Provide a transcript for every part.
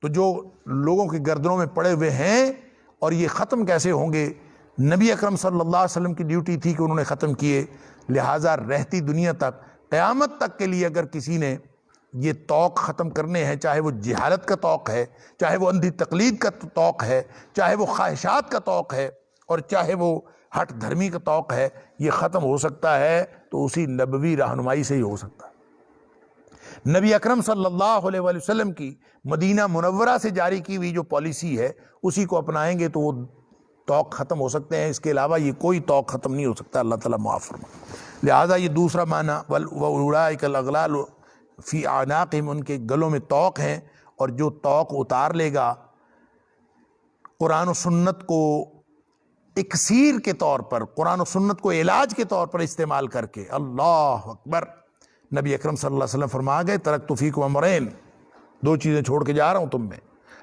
تو جو لوگوں کی گردنوں میں پڑے ہوئے ہیں، اور یہ ختم کیسے ہوں گے؟ نبی اکرم صلی اللہ علیہ وسلم کی ڈیوٹی تھی کہ انہوں نے ختم کیے، لہٰذا رہتی دنیا تک قیامت تک کے لیے اگر کسی نے یہ طوق ختم کرنے ہیں، چاہے وہ جہالت کا طوق ہے، چاہے وہ اندھی تقلید کا طوق ہے، چاہے وہ خواہشات کا طوق ہے، اور چاہے وہ ہٹ دھرمی کا طوق ہے، یہ ختم ہو سکتا ہے تو اسی نبوی رہنمائی سے ہی ہو سکتا ہے۔ نبی اکرم صلی اللہ علیہ وآلہ وسلم کی مدینہ منورہ سے جاری کی ہوئی جو پالیسی ہے اسی کو اپنائیں گے تو وہ طوق ختم ہو سکتے ہیں، اس کے علاوہ یہ کوئی طوق ختم نہیں ہو سکتا۔ اللہ تعالیٰ معاف فرمائے۔ لہٰذا یہ دوسرا معنی وَأُولَٰئِكَ الْأَغْلَالُ فِي أَعْنَاقِهِمْ، ان کے گلوں میں طوق ہیں، اور جو طوق اتار لے گا قرآن و سنت کو اکسیر کے طور پر، قرآن و سنت کو علاج کے طور پر استعمال کر کے، اللہ اکبر، نبی اکرم صلی اللہ علیہ وسلم فرما گئے ترکت فیکم امرین، دو چیزیں چھوڑ کے جا رہا ہوں تم میں،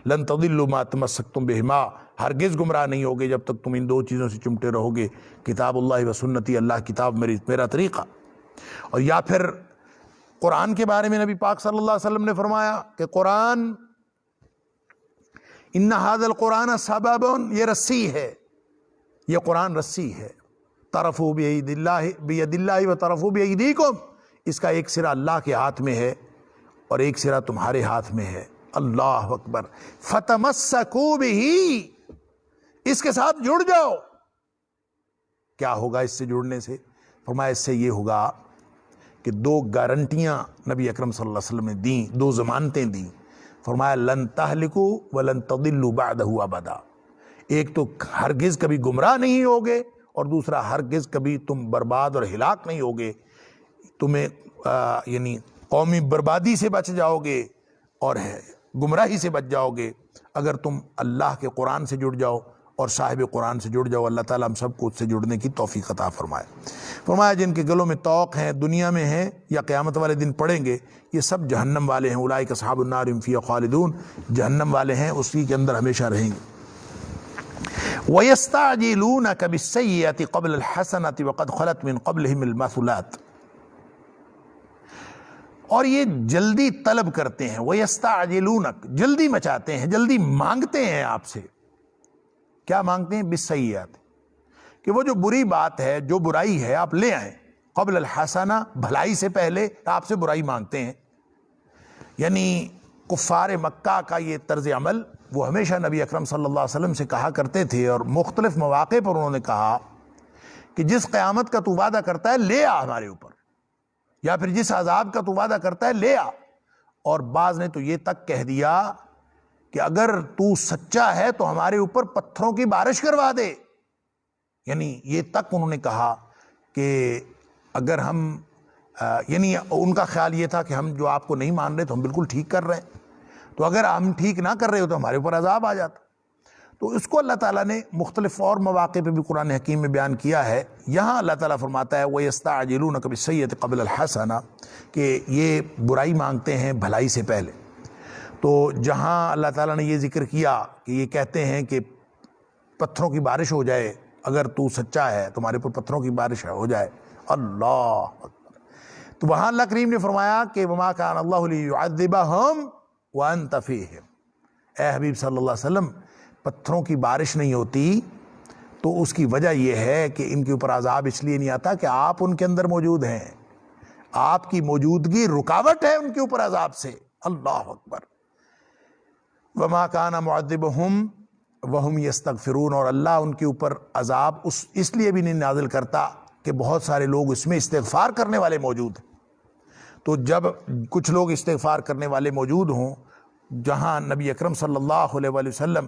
لن تضلوا ما تمسکتم بہما، ہرگز گمراہ نہیں ہوگے جب تک تم ان دو چیزوں سے چمٹے رہو گے، کتاب اللہ و سنتی، اللہ کتاب میرا طریقہ۔ اور یا پھر قرآن کے بارے میں نبی پاک صلی اللہ علیہ وسلم نے فرمایا کہ قرآن ان ھذا القرآن سبب، یہ رسی ہے، یہ قرآن رسی ہے، طرفوا بید اللہ و طرفوا بایدیکم، اس کا ایک سرا اللہ کے ہاتھ میں ہے اور ایک سرا تمہارے ہاتھ میں ہے، اللہ اکبر، فتمسکوا بہ، اس کے ساتھ جڑ جاؤ۔ کیا ہوگا اس سے جڑنے سے؟ فرمایا اس سے یہ ہوگا کہ دو گارنٹیاں نبی اکرم صلی اللہ علیہ وسلم نے دیں، دو ضمانتیں دیں۔ فرمایا لن تہلکوا ولن تضلوا بعدہ ابدا، ایک تو ہرگز کبھی گمراہ نہیں ہوگے، اور دوسرا ہرگز کبھی تم برباد اور ہلاک نہیں ہوگے، تمہیں یعنی قومی بربادی سے بچ جاؤ گے اور گمراہی سے بچ جاؤ گے اگر تم اللہ کے قرآن سے جڑ جاؤ اور صاحب قرآن سے جڑ جاؤ۔ اللہ تعالیٰ ہم سب کو اس سے جڑنے کی توفیق عطا فرمائے۔ فرمایا جن کے گلوں میں طوق ہیں، دنیا میں ہیں یا قیامت والے دن پڑیں گے، یہ سب جہنم والے ہیں، اولئک اصحاب النار هم فیہا خالدون، جہنم والے ہیں، اسی کے اندر ہمیشہ رہیں گے۔ وَيَسْتَعْجِلُونَكَ بِالسَّيِّئَةِ قَبْلَ الْحَسَنَةِ وَقَدْ خَلَتْ مِنْ قَبْلِهِمُ الْمَثُلَاتُ، اور یہ جلدی طلب کرتے ہیں، وَيَسْتَعْجِلُونَكَ، جلدی مچاتے ہیں، جلدی مانگتے ہیں آپ سے۔ کیا مانگتے ہیں؟ بالسیئات، کہ وہ جو بری بات ہے، جو برائی ہے آپ لے آئیں، قبل الحسنہ، بھلائی سے پہلے آپ سے برائی مانگتے ہیں۔ یعنی کفار مکہ کا یہ طرز عمل وہ ہمیشہ نبی اکرم صلی اللہ علیہ وسلم سے کہا کرتے تھے، اور مختلف مواقع پر انہوں نے کہا کہ جس قیامت کا تو وعدہ کرتا ہے لے آ ہمارے اوپر، یا پھر جس عذاب کا تو وعدہ کرتا ہے لے آ۔ اور بعض نے تو یہ تک کہہ دیا کہ اگر تو سچا ہے تو ہمارے اوپر پتھروں کی بارش کروا دے، یعنی یہ تک انہوں نے کہا کہ اگر ہم یعنی ان کا خیال یہ تھا کہ ہم جو آپ کو نہیں مان رہے تو ہم بالکل ٹھیک کر رہے ہیں، تو اگر ہم ٹھیک نہ کر رہے ہو تو ہمارے اوپر عذاب آ جاتا۔ تو اس کو اللہ تعالیٰ نے مختلف اور مواقع پہ بھی قرآن حکیم میں بیان کیا ہے۔ یہاں اللہ تعالیٰ فرماتا ہے وَيَسْتَعْجِلُونَكَ بِالسَّيِّئَةِ قَبْلَ الْحَسَنَةِ، کہ یہ برائی مانگتے ہیں بھلائی سے پہلے۔ تو جہاں اللہ تعالیٰ نے یہ ذکر کیا کہ یہ کہتے ہیں کہ پتھروں کی بارش ہو جائے، اگر تو سچا ہے تمہارے اوپر پتھروں کی بارش ہو جائے، اللہ اکبر، تو وہاں اللہ کریم نے فرمایا کہ وَمَا كَانَ اللَّهُ لِيُعَذِّبَهُمْ وَأَنْتَ فِيهِمْ، اے حبیب صلی اللہ علیہ وسلم، پتھروں کی بارش نہیں ہوتی تو اس کی وجہ یہ ہے کہ ان کے اوپر عذاب اس لیے نہیں آتا کہ آپ ان کے اندر موجود ہیں، آپ کی موجودگی رکاوٹ ہے ان کے اوپر عذاب سے، اللہ اکبر۔ وَمَا كَانَ مُعَذِّبُهُمْ وَهُمْ يَسْتَغْفِرُونَ، اور اللہ ان کے اوپر عذاب اس لیے بھی نہیں نازل کرتا کہ بہت سارے لوگ اس میں استغفار کرنے والے موجود ہیں۔ تو جب کچھ لوگ استغفار کرنے والے موجود ہوں، جہاں نبی اکرم صلی اللہ علیہ وآلہ وسلم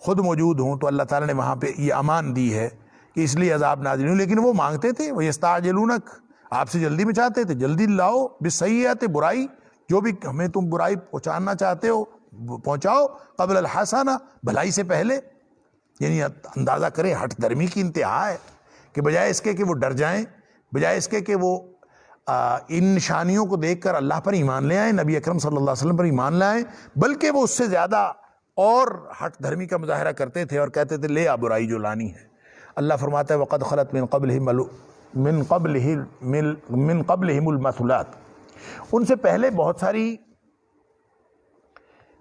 خود موجود ہوں، تو اللہ تعالیٰ نے وہاں پہ یہ امان دی ہے کہ اس لیے عذاب نازل ہوں، لیکن وہ مانگتے تھے، وَيَسْتَعْجِلُونَكَ، آپ سے جلدی میں چاہتے تھے، جلدی لاؤ، بالسیئات، برائی، جو بھی ہمیں تم برائی پہنچانا چاہتے ہو پہنچاؤ، قبل الحسنہ، بھلائی سے پہلے۔ یعنی اندازہ کریں ہٹ درمی کی انتہا ہے کہ بجائے اس کے کہ وہ ڈر جائیں، بجائے اس کے کہ وہ ان نشانیوں کو دیکھ کر اللہ پر ایمان لے آئیں، نبی اکرم صلی اللہ علیہ وسلم پر ایمان لائیں، بلکہ وہ اس سے زیادہ اور ہٹ دھرمی کا مظاہرہ کرتے تھے اور کہتے تھے لے آ برائی جو لانی ہے۔ اللہ فرماتا ہے وَقَدْ خَلَتْ من قبلہم المثلات، ان سے پہلے بہت ساری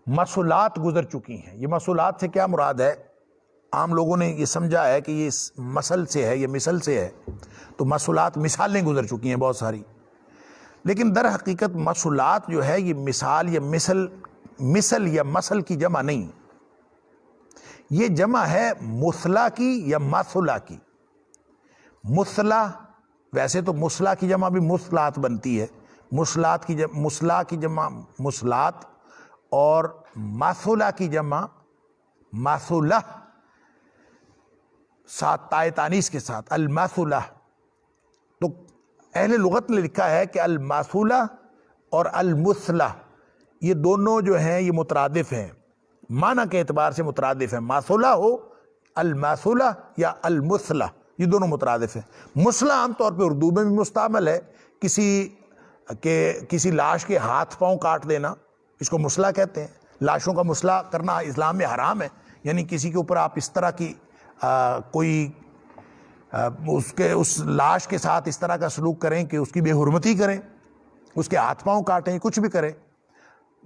مسولات گزر چکی ہیں۔ یہ مسولات سے کیا مراد ہے؟ عام لوگوں نے یہ سمجھا ہے کہ یہ مسل سے ہے، یہ مثل سے ہے، تو مسولات مثالیں گزر چکی ہیں بہت ساری، لیکن در حقیقت مسولات جو ہے یہ مثال یا مثل یا مسل کی جمع نہیں، یہ جمع ہے مثلا کی یا مثلا کی۔ مثلا ویسے تو مثلا کی جمع بھی مثلات بنتی ہے، مثلا کی جمع مثلات، اور مثلا کی جمع مثلہ، ساتھ تائے تانیث کے ساتھ المثلہ۔ تو اہل لغت نے لکھا ہے کہ المثلہ اور المثلہ یہ دونوں جو ہیں یہ مترادف ہیں، معنی کے اعتبار سے مترادف ہیں، مثلہ ہو المثلہ یا المثلہ، یہ دونوں مترادف ہیں۔ مثلہ عام طور پہ اردو میں بھی مستعمل ہے، کسی لاش کے ہاتھ پاؤں کاٹ دینا، اس کو مثلہ کہتے ہیں۔ لاشوں کا مثلہ کرنا اسلام میں حرام ہے، یعنی کسی کے اوپر آپ اس طرح کی کوئی اس لاش کے ساتھ اس طرح کا سلوک کریں کہ اس کی بے حرمتی کریں، اس کے ہاتھ پاؤں کاٹیں، کچھ بھی کریں۔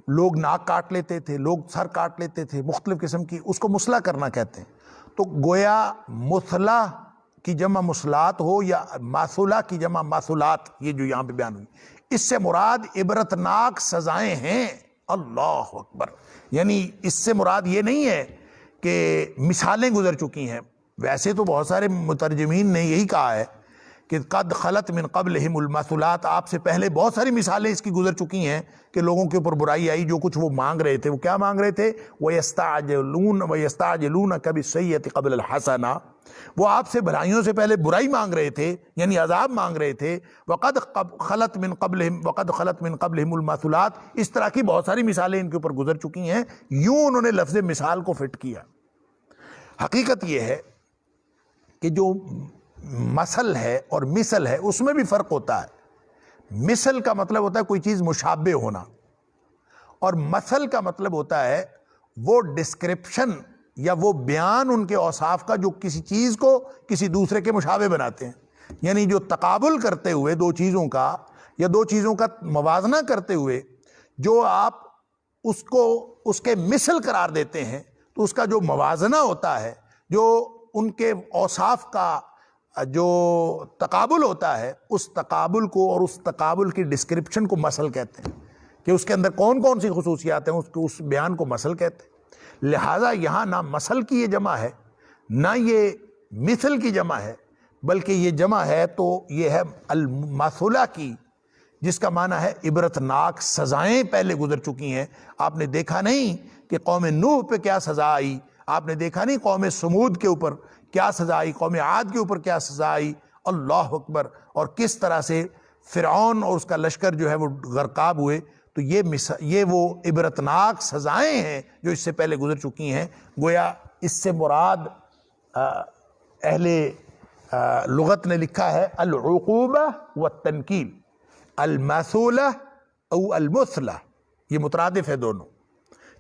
لوگ ناک کاٹ لیتے تھے، لوگ سر کاٹ لیتے تھے، مختلف قسم کی، اس کو مثلہ کرنا کہتے ہیں۔ تو گویا مثلہ کی جمع مثلات ہو یا مثلہ کی جمع مثلات، یہ جو یہاں پہ بیان ہوئی، اس سے مراد عبرتناک سزائیں ہیں۔ اللہ اکبر! یعنی اس سے مراد یہ نہیں ہے کہ مثالیں گزر چکی ہیں، ویسے تو بہت سارے مترجمین نے یہی کہا ہے کہ قد خلت من قبلہم المثلات، آپ سے پہلے بہت ساری مثالیں اس کی گزر چکی ہیں کہ لوگوں کے اوپر برائی آئی، جو کچھ وہ مانگ رہے تھے، وہ کیا مانگ رہے تھے؟ وَيَسْتَعْجِلُونَكَ بِالسَّيِّئَةِ قَبْلَ الْحَسَنَةِ، وہ آپ سے بھلائیوں سے پہلے برائی مانگ رہے تھے، یعنی عذاب مانگ رہے تھے۔ وَقَدْ خَلَتْ مِن قَبْلِهِمُ الْمَثُلَاتِ، اس طرح کی بہت ساری مثالیں ان کے اوپر گزر چکی ہیں۔ یوں انہوں نے لفظ مثال کو فٹ کیا۔ حقیقت یہ ہے کہ جو مثل ہے اور مثل ہے اس میں بھی فرق ہوتا ہے۔ مثل کا مطلب ہوتا ہے کوئی چیز مشابہ ہونا، اور مثل کا مطلب ہوتا ہے وہ ڈسکرپشن یا وہ بیان ان کے اوصاف کا جو کسی چیز کو کسی دوسرے کے مشابہ بناتے ہیں، یعنی جو تقابل کرتے ہوئے دو چیزوں کا یا دو چیزوں کا موازنہ کرتے ہوئے جو آپ اس کو اس کے مثل قرار دیتے ہیں، تو اس کا جو موازنہ ہوتا ہے، جو ان کے اوصاف کا جو تقابل ہوتا ہے، اس تقابل کو اور اس تقابل کی ڈسکرپشن کو مثل کہتے ہیں، کہ اس کے اندر کون کون سی خصوصیات ہیں، اس بیان کو مثل کہتے ہیں۔ لہٰذا یہاں نہ مثل کی یہ جمع ہے، نہ یہ مثل کی جمع ہے، بلکہ یہ جمع ہے تو یہ ہے المثلہ کی، جس کا معنی ہے عبرتناک سزائیں پہلے گزر چکی ہیں۔ آپ نے دیکھا نہیں کہ قوم نوح پہ کیا سزا آئی، آپ نے دیکھا نہیں قوم سمود کے اوپر کیا سزا آئی، قوم عاد کے اوپر کیا سزا آئی، اللہ اکبر، اور کس طرح سے فرعون اور اس کا لشکر جو ہے وہ غرقاب ہوئے۔ تو یہ وہ عبرتناک سزائیں ہیں جو اس سے پہلے گزر چکی ہیں۔ گویا اس سے مراد اہل لغت نے لکھا ہے العقوبہ والتنکیل، المثلہ او المثلہ، یہ مترادف ہے دونوں۔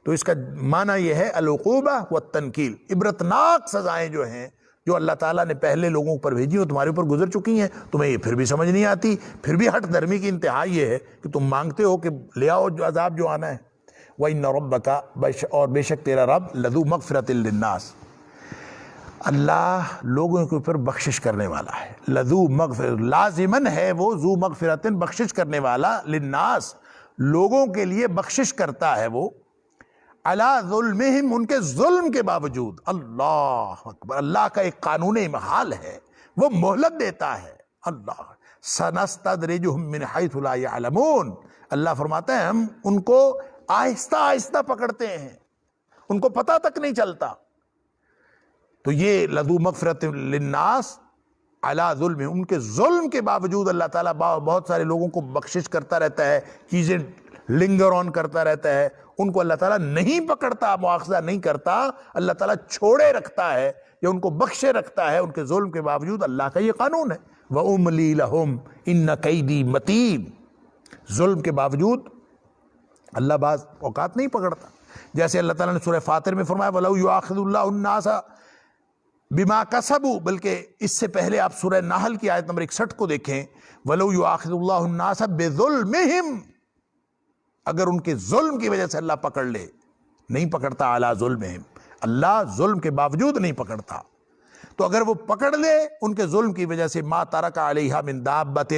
تو اس کا معنی یہ ہے العقوبہ والتنکیل، عبرتناک سزائیں جو ہیں جو اللہ تعالیٰ نے پہلے لوگوں پر بھیجی وہ تمہارے اوپر گزر چکی ہیں، تمہیں یہ پھر بھی سمجھ نہیں آتی، پھر بھی ہٹ دھرمی کی انتہا یہ ہے کہ تم مانگتے ہو کہ لے آؤ جو عذاب جو آنا ہے۔ وَإِنَّ رَبَّكَ، اور بے شک تیرا رب، لَذُو مَغْفِرَةٍ لِلنَّاسِ، اللہ لوگوں کے اوپر بخشش کرنے والا ہے۔ لذو مغفرۃ، لازمن ہے وہ ذو مغفرۃ، بخشش کرنے والا، للناس، لوگوں کے لیے بخشش کرتا ہے وہ، علی ظلمہم، ان کے ظلم کے باوجود۔ اللہ اکبر! اللہ کا ایک قانون محال ہے، وہ مہلت دیتا ہے۔ اللہ سنستدرجہم من حیث لا یعلمون، اللہ فرماتا ہے ہم ان کو آہستہ آہستہ پکڑتے ہیں، ان کو پتہ تک نہیں چلتا۔ تو یہ لذو مغفرۃ للناس علی ظلم، ان کے ظلم کے باوجود اللہ تعالیٰ بہت سارے لوگوں کو بخشش کرتا رہتا ہے، چیزیں لنگر آن کرتا رہتا ہے، ان کو اللہ تعالیٰ نہیں پکڑتا، مؤاخذہ نہیں کرتا، اللہ تعالیٰ چھوڑے رکھتا ہے یا ان کو بخشے رکھتا ہے ان کے ظلم کے باوجود۔ اللہ کا یہ قانون ہے، وَأُمْلِي لَهُمْ إِنَّ كَيْدِي مَتِينٌ، ظلم کے باوجود اللہ بعض اوقات نہیں پکڑتا، جیسے اللہ تعالیٰ نے سورہ فاطر میں فرمایا وَلَوْ يُؤَاخِذُ اللَّهُ النَّاسَ بِمَا كَسَبُوا، بلکہ اس سے پہلے آپ سورہ نحل کی آیت نمبر 61 کو دیکھیں، وَلَوْ يُؤَاخِذُ اللَّهُ النَّاسَ بِظُلْمِهِمْ، اگر ان کے ظلم کی وجہ سے اللہ پکڑ لے نہیں پکڑتا علی ظلمہم، اللہ ظلم کے باوجود نہیں پکڑتا۔ تو اگر وہ پکڑ لے ان کے ظلم کی وجہ سے ما ترک علیہا من دابۃ،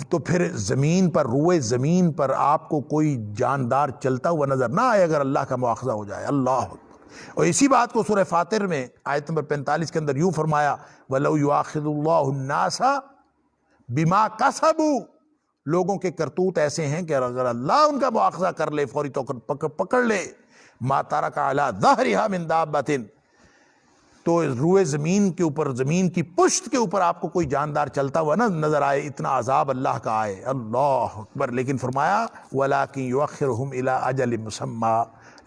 تو پھر زمین پر، روئے زمین پر آپ کو کوئی جاندار چلتا ہوا نظر نہ آئے اگر اللہ کا مواخذہ ہو جائے۔ اللہ اکبر۔ اور اسی بات کو سورہ فاطر میں آیت نمبر 45 کے اندر یوں فرمایا وَلَوْ يُؤَاخِذُ اللَّهُ النَّاسَ بِمَا كَسَبُوا، لوگوں کے کرتوت ایسے ہیں کہ اگر اللہ ان کا مواخذہ کر لے، فوری طور پر پکڑ لے، مَا تَرَكَ عَلَى ظَهْرِهَا مِن دَابَّةٍ، تو روئے زمین کے اوپر، زمین کی پشت کے اوپر آپ کو کوئی جاندار چلتا ہوا نہ نظر آئے، اتنا عذاب اللہ کا آئے۔ اللہ اکبر۔ لیکن فرمایا وَلَكِنْ يُؤَخِّرُهُمْ إِلَىٰ أَجَلٍ مُّسَمًّى،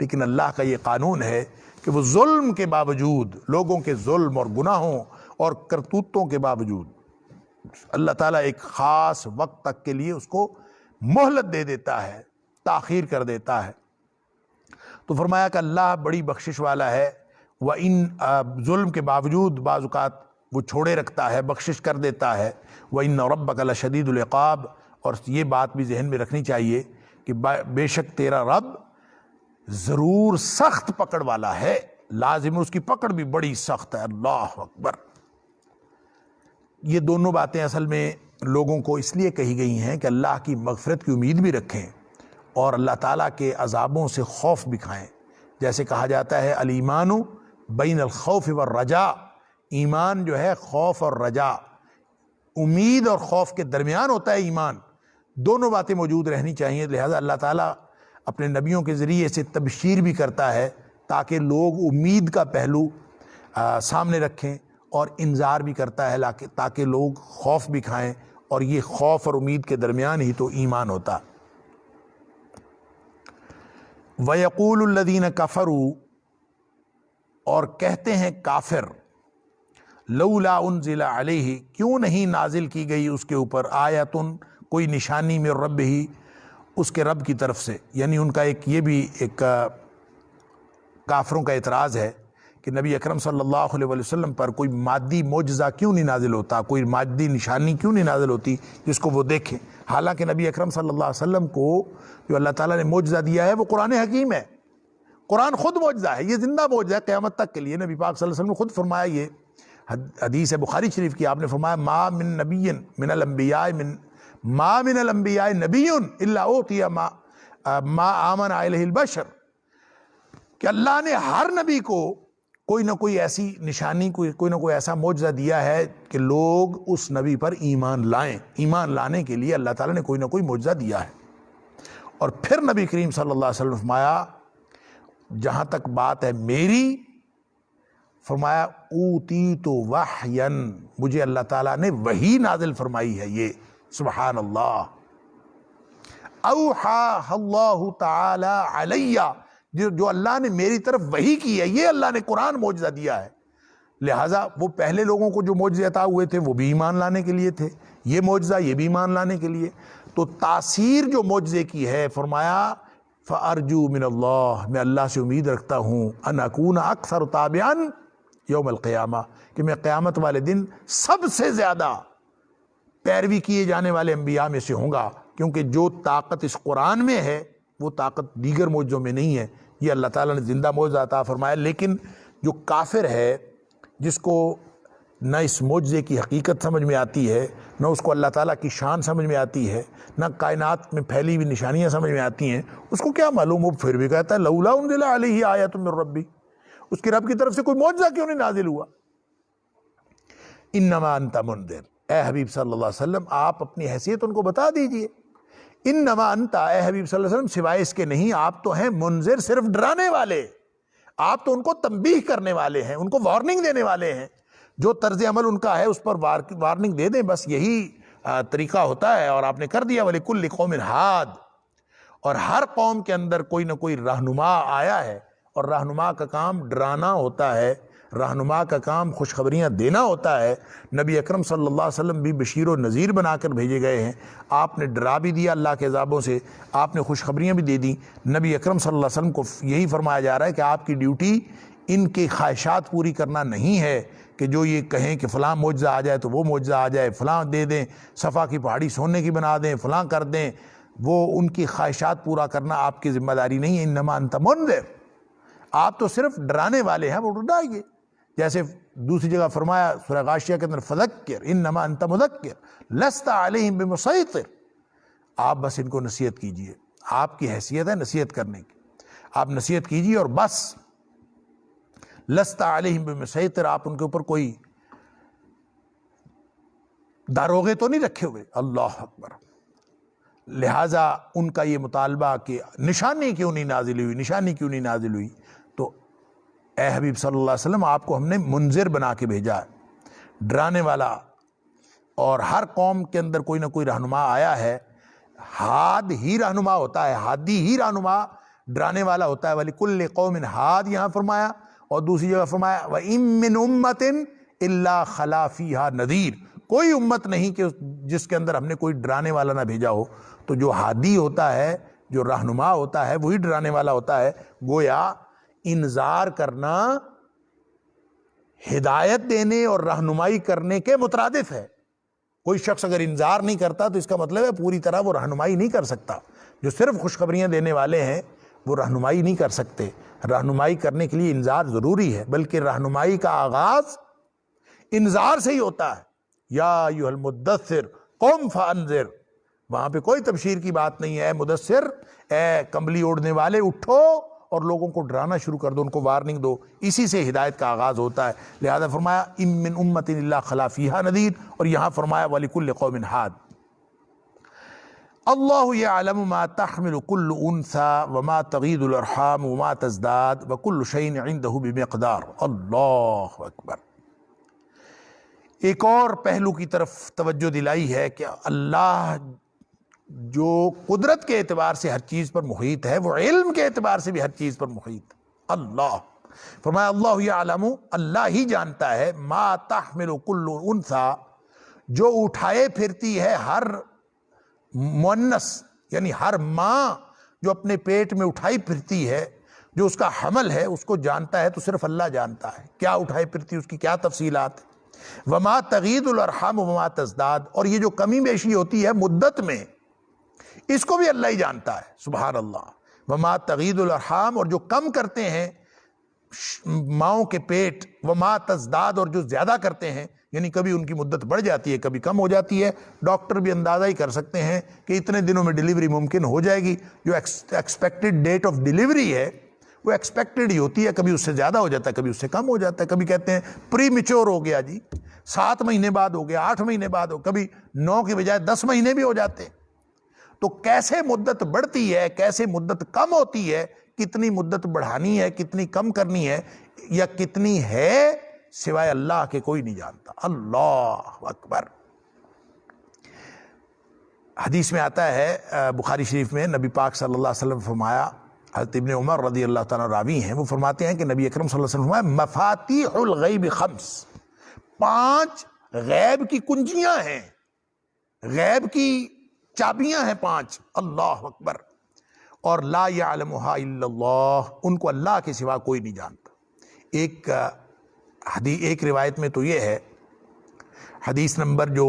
لیکن اللہ کا یہ قانون ہے کہ وہ ظلم کے باوجود، لوگوں کے ظلم اور گناہوں اور کرتوتوں کے باوجود اللہ تعالیٰ ایک خاص وقت تک کے لیے اس کو مہلت دے دیتا ہے، تاخیر کر دیتا ہے۔ تو فرمایا کہ اللہ بڑی بخشش والا ہے، وَإِن، ظلم کے باوجود بعض اوقات وہ چھوڑے رکھتا ہے، بخشش کر دیتا ہے۔ وَإِنَّ رَبَّكَ لَشَدِيدُ الْعِقَابِ، اور یہ بات بھی ذہن میں رکھنی چاہیے کہ بے شک تیرا رب ضرور سخت پکڑ والا ہے، لازم اس کی پکڑ بھی بڑی سخت ہے۔ اللہ اکبر۔ یہ دونوں باتیں اصل میں لوگوں کو اس لیے کہی گئی ہیں کہ اللہ کی مغفرت کی امید بھی رکھیں اور اللہ تعالیٰ کے عذابوں سے خوف بھی کھائیں۔ جیسے کہا جاتا ہے الایمان بین الخوف والرجاء، ایمان جو ہے خوف اور رجا، امید اور خوف کے درمیان ہوتا ہے ایمان، دونوں باتیں موجود رہنی چاہیے۔ لہذا اللہ تعالیٰ اپنے نبیوں کے ذریعے سے تبشیر بھی کرتا ہے تاکہ لوگ امید کا پہلو سامنے رکھیں، اور انذار بھی کرتا ہے تاکہ لوگ خوف بھی کھائیں، اور یہ خوف اور امید کے درمیان ہی تو ایمان ہوتا۔ وَيَقُولُ الَّذِينَ كَفَرُوا، اور کہتے ہیں کافر، لولا انزل علیہ، کیوں نہیں نازل کی گئی اس کے اوپر آیتن، کوئی نشانی من ربہ، اس کے رب کی طرف سے۔ یعنی ان کا یہ بھی ایک کافروں کا اعتراض ہے کہ نبی اکرم صلی اللہ علیہ وسلم پر کوئی مادی معجزہ کیوں نہیں نازل ہوتا، کوئی مادی نشانی کیوں نہیں نازل ہوتی جس کو وہ دیکھیں۔ حالانکہ نبی اکرم صلی اللہ علیہ وسلم کو جو اللہ تعالیٰ نے معجزہ دیا ہے وہ قرآن حکیم ہے، قرآن خود معجزہ ہے، یہ زندہ معجزہ ہے قیامت تک کے لیے۔ نبی پاک صلی اللہ علیہ وسلم نے خود فرمایا، یہ حدیث ہے بخاری شریف کی، آپ نے فرمایا ما من نبی من الانبیاء ما من الانبیاء نبی الا اوتی ما آمن علیہ البشر، کہ اللہ نے ہر نبی کو کوئی نہ کوئی ایسی نشانی، کوئی نہ کوئی ایسا معجزہ دیا ہے کہ لوگ اس نبی پر ایمان لائیں۔ ایمان لانے کے لیے اللہ تعالیٰ نے کوئی نہ کوئی معجزہ دیا ہے۔ اور پھر نبی کریم صلی اللہ علیہ وسلم فرمایا جہاں تک بات ہے میری، فرمایا اوتیت وحیاً، مجھے اللہ تعالیٰ نے وحی نازل فرمائی ہے۔ یہ سبحان اللہ، اوحاہ اللہ تعالی علیہ، جو اللہ نے میری طرف وحی کی ہے، یہ اللہ نے قرآن معجزہ دیا ہے۔ لہٰذا وہ پہلے لوگوں کو جو معجزے عطا ہوئے تھے وہ بھی ایمان لانے کے لیے تھے، یہ معجزہ یہ بھی ایمان لانے کے لیے۔ تو تاثیر جو معجزے کی ہے، فرمایا فَأَرْجُو مِنَ اللَّهِ، میں اللہ سے امید رکھتا ہوں أَنْ أَكُونَ أَكْثَرُ تَابِعًا یوم القیامہ، کہ میں قیامت والے دن سب سے زیادہ پیروی کیے جانے والے انبیاء میں سے ہوں گا، کیونکہ جو طاقت اس قرآن میں ہے وہ طاقت دیگر معجزوں میں نہیں ہے۔ یہ اللہ تعالیٰ نے زندہ معجزہ عطا فرمایا۔ لیکن جو کافر ہے، جس کو نہ اس معجزے کی حقیقت سمجھ میں آتی ہے، نہ اس کو اللہ تعالیٰ کی شان سمجھ میں آتی ہے، نہ کائنات میں پھیلی ہوئی نشانیاں سمجھ میں آتی ہیں، اس کو کیا معلوم، وہ پھر بھی کہتا ہے لولا انزل علیہ آیۃ من ربی، اس کے رب کی طرف سے کوئی معجزہ کیوں نہیں نازل ہوا۔ انما انت منذر، اے حبیب صلی اللہ علیہ وسلم آپ اپنی حیثیت ان کو بتا دیجئے۔ انما انت، اے حبیب صلی اللہ علیہ وسلم سوائے اس کے نہیں، آپ تو ہیں منذر، صرف ڈرانے والے، آپ تو ان کو تنبیہ کرنے والے ہیں، ان کو وارننگ دینے والے ہیں۔ جو طرز عمل ان کا ہے اس پر وارننگ دے دیں، بس یہی طریقہ ہوتا ہے، اور آپ نے کر دیا۔ وَلِكُلِّ قَوْمٍ ہاد، اور ہر قوم کے اندر کوئی نہ کوئی رہنما آیا ہے، اور رہنما کا کام ڈرانا ہوتا ہے، رہنما کا کام خوشخبریاں دینا ہوتا ہے۔ نبی اکرم صلی اللہ علیہ وسلم بھی بشیر و نذیر بنا کر بھیجے گئے ہیں، آپ نے ڈرا بھی دیا اللہ کے عذابوں سے، آپ نے خوشخبریاں بھی دے دیں۔ نبی اکرم صلی اللہ علیہ وسلم کو یہی فرمایا جا رہا ہے کہ آپ کی ڈیوٹی ان کی خواہشات پوری کرنا نہیں ہے کہ جو یہ کہیں کہ فلاں معجزہ آ جائے تو وہ معجزہ آ جائے، فلاں دے دیں، صفا کی پہاڑی سونے کی بنا دیں، فلاں کر دیں، وہ ان کی خواہشات پورا کرنا آپ کی ذمہ داری نہیں ہے۔ انما انت منذر، آپ تو صرف ڈرانے والے ہیں، وہ ڈرائیے. جیسے دوسری جگہ فرمایا سورہ غاشیہ کے اندر فذکر انما انت مذکر لست علیہم بمسیطر، آپ بس ان کو نصیحت کیجئے، آپ کی حیثیت ہے نصیحت کرنے کی، آپ نصیحت کیجئے اور بس. لست علیہم بمسیطر، آپ ان کے اوپر کوئی داروغے تو نہیں رکھے ہوئے. اللہ اکبر. لہٰذا ان کا یہ مطالبہ کہ نشانی کیوں نہیں نازل ہوئی، نشانی کیوں نہیں نازل ہوئی، تو اے حبیب صلی اللہ علیہ وسلم آپ کو ہم نے منذر بنا کے بھیجا ہے، ڈرانے والا. اور ہر قوم کے اندر کوئی نہ کوئی رہنما آیا ہے، ہاد ہی رہنما ہوتا ہے، ہادی ہی رہنما ڈرانے والا ہوتا ہے. وَلِكُلِّ قَوْمٍ ہاد یہاں فرمایا، اور دوسری جگہ فرمایا وَإِن مِّنْ أُمَّةٍ إِلَّا خَلَا فِيهَا نَذِيرٌ، کوئی امت نہیں کہ جس کے اندر ہم نے کوئی ڈرانے والا نہ بھیجا ہو. تو جو ہادی ہوتا ہے، جو رہنما ہوتا ہے، وہی ڈرانے والا ہوتا ہے. گویا انذار کرنا ہدایت دینے اور رہنمائی کرنے کے مترادف ہے. کوئی شخص اگر انذار نہیں کرتا تو اس کا مطلب ہے پوری طرح وہ رہنمائی نہیں کر سکتا. جو صرف خوشخبریاں دینے والے ہیں وہ رہنمائی نہیں کر سکتے. رہنمائی کرنے کے لیے انذار ضروری ہے، بلکہ رہنمائی کا آغاز انذار سے ہی ہوتا ہے. یا ایھا المدثر قم فانذر، وہاں پہ کوئی تبشیر کی بات نہیں ہے. اے مدثر، اے کمبلی اوڑھنے والے، اٹھو اور لوگوں کو ڈرانا شروع کر دو، ان کو وارننگ دو. اسی سے ہدایت کا آغاز ہوتا ہے. لہذا فرمایا ان من امت الا خلا فیہا نذیر، اور یہاں فرمایا وَلِكُلِّ قَوْمٍ ہاد. اللہ یعلم ما تحمل کل انثی وما تغید الارحام وما تزداد وکل شیء عنده بمقدار. اللہ اکبر. ایک اور پہلو کی طرف توجہ دلائی ہے کہ اللہ جو قدرت کے اعتبار سے ہر چیز پر محیط ہے، وہ علم کے اعتبار سے بھی ہر چیز پر محیط. اللہ فرمایا اللہ یعلم، اللہ ہی جانتا ہے، ما تحمل کل انثی، جو اٹھائے پھرتی ہے ہر مؤنث، یعنی ہر ماں جو اپنے پیٹ میں اٹھائی پھرتی ہے، جو اس کا حمل ہے اس کو جانتا ہے. تو صرف اللہ جانتا ہے کیا اٹھائی پھرتی، اس کی کیا تفصیلات. وما تغید الارحام وما تزداد، اور یہ جو کمی بیشی ہوتی ہے مدت میں، اس کو بھی اللہ ہی جانتا ہے. سبحان اللہ. وما تغید الارحام، اور جو کم کرتے ہیں ماؤں کے پیٹ، وما تزداد، اور جو زیادہ کرتے ہیں، یعنی کبھی ان کی مدت بڑھ جاتی ہے کبھی کم ہو جاتی ہے. ڈاکٹر بھی اندازہ ہی کر سکتے ہیں کہ اتنے دنوں میں ڈیلیوری ممکن ہو جائے گی. جو ایکسپیکٹڈ ڈیٹ آف ڈیلیوری ہے وہ ایکسپیکٹڈ ہی ہوتی ہے، کبھی اس سے زیادہ ہو جاتا ہے، کبھی اس سے کم ہو جاتا ہے. کبھی کہتے ہیں پری میچور ہو گیا جی، 7 مہینے بعد ہو گیا، 8 مہینے بعد ہو، کبھی 9 کی بجائے 10 مہینے بھی ہو جاتے. تو کیسے مدت بڑھتی ہے، کیسے مدت کم ہوتی ہے، کتنی مدت بڑھانی ہے، کتنی کم کرنی ہے، یا کتنی ہے، سوائے اللہ کے کوئی نہیں جانتا. اللہ اکبر. حدیث میں آتا ہے بخاری شریف میں، نبی پاک صلی اللہ علیہ وسلم فرمایا، حضرت ابن عمر رضی اللہ تعالیٰ راوی ہیں، وہ فرماتے ہیں کہ نبی اکرم صلی اللہ علیہ وسلم فرمایا مفاتیح الغیب 5، 5 غیب کی کنجیاں ہیں، غیب کی چابیاں ہیں 5. اللہ اکبر. اور لا یعلمها الا اللہ، ان کو اللہ کے سوا کوئی نہیں جانتا. ایک روایت میں تو یہ ہے، حدیث نمبر جو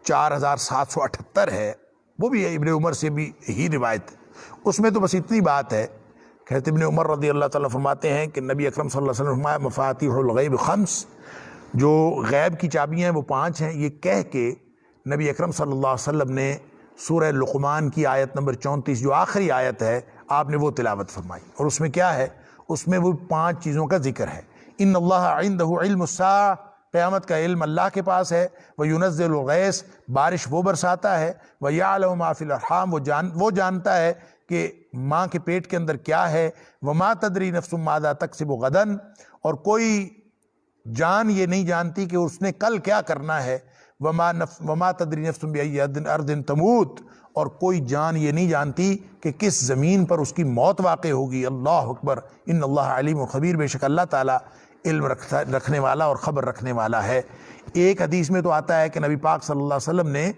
4778 ہے، وہ بھی ابن عمر سے بھی ہی روایت ہے. اس میں تو بس اتنی بات ہے کہ حضرت ابن عمر رضی اللہ تعالیٰ فرماتے ہیں کہ نبی اکرم صلی اللہ علیہ وسلم فرمایا مفاتیح الغیب 5، جو غیب کی چابیاں ہیں وہ 5 ہیں. یہ کہہ کے نبی اکرم صلی اللہ علیہ وسلم نے سورہ لقمان کی آیت نمبر 34 جو آخری آیت ہے، آپ نے وہ تلاوت فرمائی. اور اس میں کیا ہے؟ اس میں وہ 5 چیزوں کا ذکر ہے. ان اللہ عنده علم الساعہ، قیامت کا علم اللہ کے پاس ہے. وَيُنَزِّلُ الْغَيْثَ، بارش وہ برساتا ہے. وَيَعْلَمُ مَا فِي الْأَرْحَامِ، وہ جانتا ہے کہ ماں کے پیٹ کے اندر کیا ہے. وَمَا تَدْرِي نَفْسٌ مَاذَا تَكْسِبُ غَدًا، اور کوئی جان یہ نہیں جانتی کہ اس نے کل کیا کرنا ہے. وَمَا تَدْرِي نَفْسٌ بِأَيِّ أَرْضٍ تَمُوتُ، اور کوئی جان یہ نہیں جانتی کہ کس زمین پر اس کی موت واقع ہوگی. اللہ اکبر. ان اللہ علیم و خبیر، بے شک اللہ تعالیٰ علم رکھنے والا اور خبر رکھنے والا ہے. ایک حدیث میں تو آتا ہے کہ نبی پاک صلی اللہ علیہ وسلم نے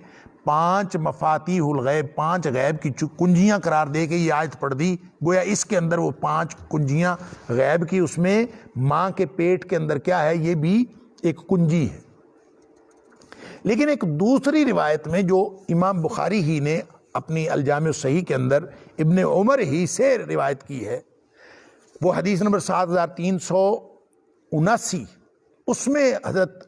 5 مفاتیح الغیب، 5 غیب کی کنجیاں قرار دے کے یہ آیت پڑھ دی. گویا اس کے اندر وہ 5 کنجیاں غیب کی، اس میں ماں کے پیٹ کے اندر کیا ہے یہ بھی ایک کنجی ہے. لیکن ایک دوسری روایت میں جو امام بخاری ہی نے اپنی الجامع الصحیح کے اندر ابن عمر ہی سے روایت کی ہے، وہ حدیث نمبر 7379، اس میں حضرت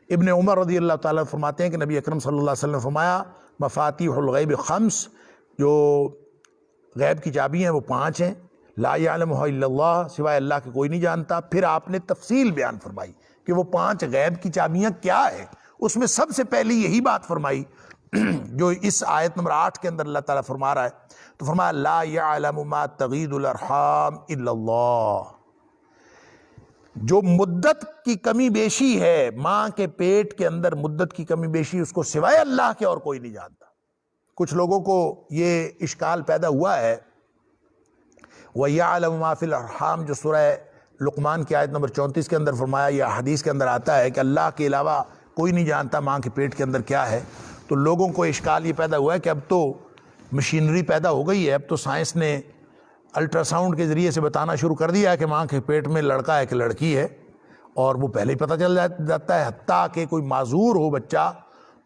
ابن عمر رضی اللہ تعالیٰ فرماتے ہیں کہ نبی اکرم صلی اللہ علیہ وسلم نے فرمایا مفاتیح الغیب خمس، جو غیب کی چابیاں ہیں وہ 5 ہیں، لا یعلمها الا اللہ، سوائے اللہ کے کوئی نہیں جانتا۔ پھر آپ نے تفصیل بیان فرمائی کہ وہ 5 غیب کی چابیاں کیا ہیں، اس میں سب سے پہلی یہی بات فرمائی جو اس آیت نمبر 8 کے اندر اللہ تعالیٰ فرما رہا ہے، تو فرمایا لا یعلم ما تغید الارحام الا اللہ، جو مدت کی کمی بیشی ہے، ماں کے پیٹ کے اندر مدت کی کمی بیشی، اس کو سوائے اللہ کے اور کوئی نہیں جانتا۔ کچھ لوگوں کو یہ اشکال پیدا ہوا ہے، وَيَعْلَمُ مَا فِي الْأَرْحَامِ جو سورہ لقمان کی آیت نمبر 34 کے اندر فرمایا، یا حدیث کے اندر آتا ہے کہ اللہ کے علاوہ کوئی نہیں جانتا ماں کے پیٹ کے اندر کیا ہے، تو لوگوں کو اشکال یہ پیدا ہوا ہے کہ اب تو مشینری پیدا ہو گئی ہے، اب تو سائنس نے الٹرا ساؤنڈ کے ذریعے سے بتانا شروع کر دیا ہے کہ ماں کے پیٹ میں لڑکا ہے کہ لڑکی ہے، اور وہ پہلے ہی پتہ چل جاتا ہے، حتیٰ کہ کوئی معذور ہو بچہ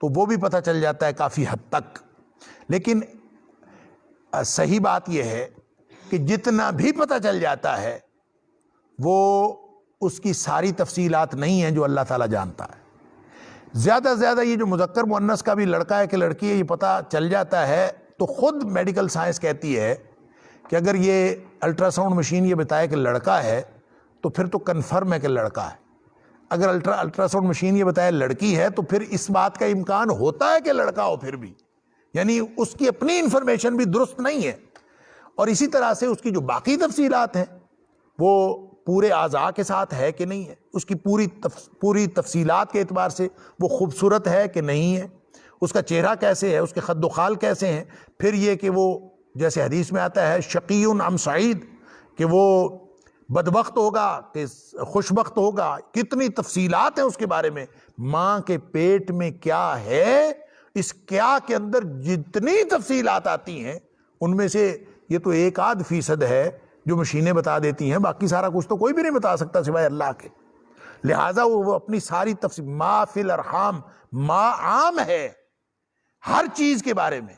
تو وہ بھی پتہ چل جاتا ہے کافی حد تک۔ لیکن صحیح بات یہ ہے کہ جتنا بھی پتہ چل جاتا ہے وہ اس کی ساری تفصیلات نہیں ہیں جو اللہ تعالیٰ جانتا ہے۔ زیادہ سے زیادہ یہ جو مذکر مؤنث کا بھی لڑکا ہے کہ لڑکی ہے یہ پتہ چل جاتا ہے، تو خود میڈیکل سائنس کہتی ہے کہ اگر یہ الٹرا ساؤنڈ مشین یہ بتائے کہ لڑکا ہے تو پھر تو کنفرم ہے کہ لڑکا ہے، اگر الٹرا ساؤنڈ مشین یہ بتائے لڑکی ہے تو پھر اس بات کا امکان ہوتا ہے کہ لڑکا ہو، پھر بھی یعنی اس کی اپنی انفارمیشن بھی درست نہیں ہے۔ اور اسی طرح سے اس کی جو باقی تفصیلات ہیں وہ پورے اعضاء کے ساتھ ہے کہ نہیں ہے، اس کی پوری تفصیلات کے اعتبار سے وہ خوبصورت ہے کہ نہیں ہے، اس کا چہرہ کیسے ہے، اس کے خد و خال کیسے ہیں، پھر یہ کہ وہ جیسے حدیث میں آتا ہے شقی ام سعید، کہ وہ بدبخت ہوگا کہ خوشبخت ہوگا، کتنی تفصیلات ہیں اس کے بارے میں۔ ماں کے پیٹ میں کیا ہے، اس کیا کے اندر جتنی تفصیلات آتی ہیں ان میں سے یہ تو 1-8% ہے جو مشینیں بتا دیتی ہیں، باقی سارا کچھ تو کوئی بھی نہیں بتا سکتا سوائے اللہ کے۔ لہٰذا وہ اپنی ساری تفصیل، ما فی الارحام، ما عام ہے ہر چیز کے بارے میں،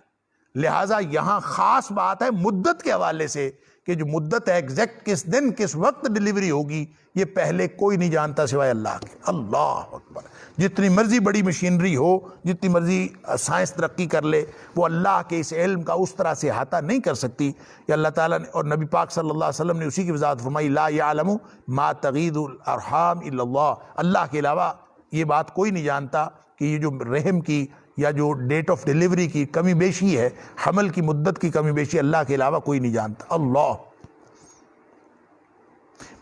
لہٰذا یہاں خاص بات ہے مدت کے حوالے سے کہ جو مدت ہے ایگزیکٹ کس دن کس وقت ڈیلیوری ہوگی یہ پہلے کوئی نہیں جانتا سوائے اللہ کے۔ اللہ اکبر، جتنی مرضی بڑی مشینری ہو، جتنی مرضی سائنس ترقی کر لے، وہ اللہ کے اس علم کا اس طرح سے احاطہ نہیں کر سکتی۔ یہ اللہ تعالیٰ نے اور نبی پاک صلی اللہ علیہ وسلم نے اسی کی وضاحت فرمائی، لا یعلم ما تغید الارحام الا اللہ، اللہ کے علاوہ یہ بات کوئی نہیں جانتا کہ یہ جو رحم کی یا جو ڈیٹ آف ڈیلیوری کی کمی بیشی ہے، حمل کی مدت کی کمی بیشی، اللہ کے علاوہ کوئی نہیں جانتا۔ اللہ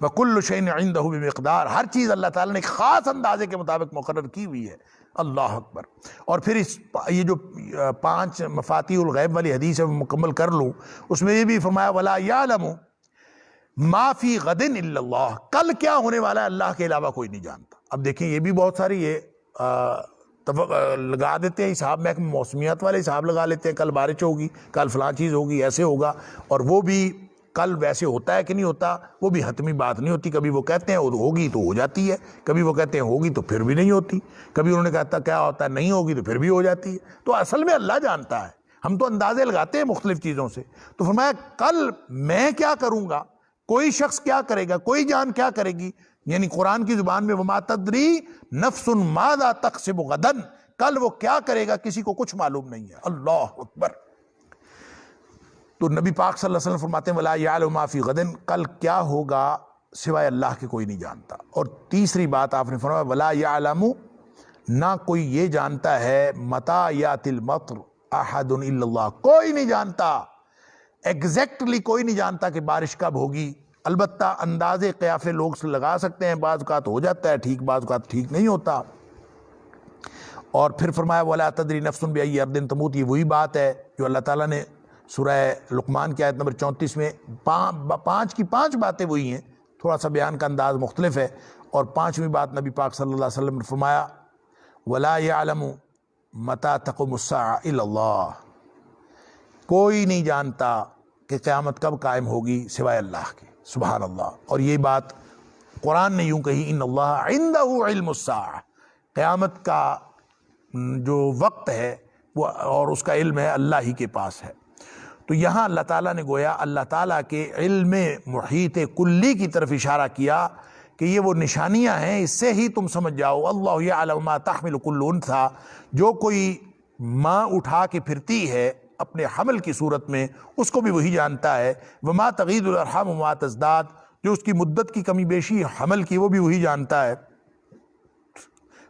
وَكُلُّ شَيْءٍ عِندَهُ بِمِقْدَارٍ، ہر چیز اللہ تعالیٰ نے ایک خاص اندازے کے مطابق مقرر کی ہوئی ہے۔ اللہ اکبر۔ اور پھر یہ جو 5 مفاتیح الغیب والی حدیث ہے وہ مکمل کر لوں، اس میں یہ بھی فرمایا وَلَا يَعْلَمُ مَا فِي غَدٍ إِلَّا اللَّهُ، کل کیا ہونے والا ہے اللہ کے علاوہ کوئی نہیں جانتا۔ اب دیکھیں یہ بھی بہت ساری لگا دیتے ہیں حساب، میں موسمیات والے حساب لگا لیتے ہیں، کل بارش ہوگی، کل فلاں چیز ہوگی، ایسے ہوگا، اور وہ بھی کل ویسے ہوتا ہے کہ نہیں ہوتا، وہ بھی حتمی بات نہیں ہوتی۔ کبھی وہ کہتے ہیں ہوگی تو ہو جاتی ہے، کبھی وہ کہتے ہیں ہوگی تو پھر بھی نہیں ہوتی، کبھی انہوں نے کہا کیا ہوتا ہے نہیں ہوگی تو پھر بھی ہو جاتی ہے۔ تو اصل میں اللہ جانتا ہے، ہم تو اندازے لگاتے ہیں مختلف چیزوں سے۔ تو فرمایا کل میں کیا کروں گا، کوئی شخص کیا کرے گا، کوئی جان کیا کرے گی، یعنی قرآن کی زبان میں وما تدری نفس ماذا تکسب غدا، کل وہ کیا کرے گا کسی کو کچھ معلوم نہیں ہے۔ اللہ اکبر۔ تو نبی پاک صلی اللہ علیہ وسلم فرماتے ہیں ولا یعلم ما فی غد، کل کیا ہوگا سوائے اللہ کے کوئی نہیں جانتا۔ اور تیسری بات آپ نے فرمایا ولا یعلم، نہ کوئی یہ جانتا ہے متی یاتی المطر احد الا اللہ، کوئی نہیں جانتا، ایگزیکٹلی کوئی نہیں جانتا کہ بارش کب ہوگی۔ البتہ اندازے قیافے لوگ لگا سکتے ہیں، بعض اوقات ہو جاتا ہے ٹھیک، بعض اوقات ٹھیک نہیں ہوتا۔ اور پھر فرمایا ولا تدری نفس بأی ارض تموت، یہ وہی بات ہے جو اللہ تعالیٰ نے سورہ لقمان کی آیت نمبر 34 میں 5 کی 5 باتیں وہی ہیں، تھوڑا سا بیان کا انداز مختلف ہے۔ اور 5ویں بات نبی پاک صلی اللہ علیہ وسلم نے فرمایا ولا یعلم متی تقوم الساعة الا اللہ، کوئی نہیں جانتا کہ قیامت کب قائم ہوگی سوائے اللہ کے۔ سبحان اللہ۔ اور یہ بات قرآن نے یوں کہی ان اللہ عنده علم الساعة، قیامت کا جو وقت ہے وہ اور اس کا علم ہے اللہ ہی کے پاس ہے۔ تو یہاں اللہ تعالیٰ نے گویا اللہ تعالیٰ کے علم محیط کلی کی طرف اشارہ کیا کہ یہ وہ نشانیاں ہیں، اس سے ہی تم سمجھ جاؤ اللہ یعلم ما تحمل کل انثی، جو کوئی ماں اٹھا کے پھرتی ہے اپنے حمل کی صورت میں اس کو بھی وہی جانتا ہے، وما تغید الارحام وما تزداد، جو اس کی مدت کی کمی بیشی حمل کی وہ بھی وہی جانتا ہے،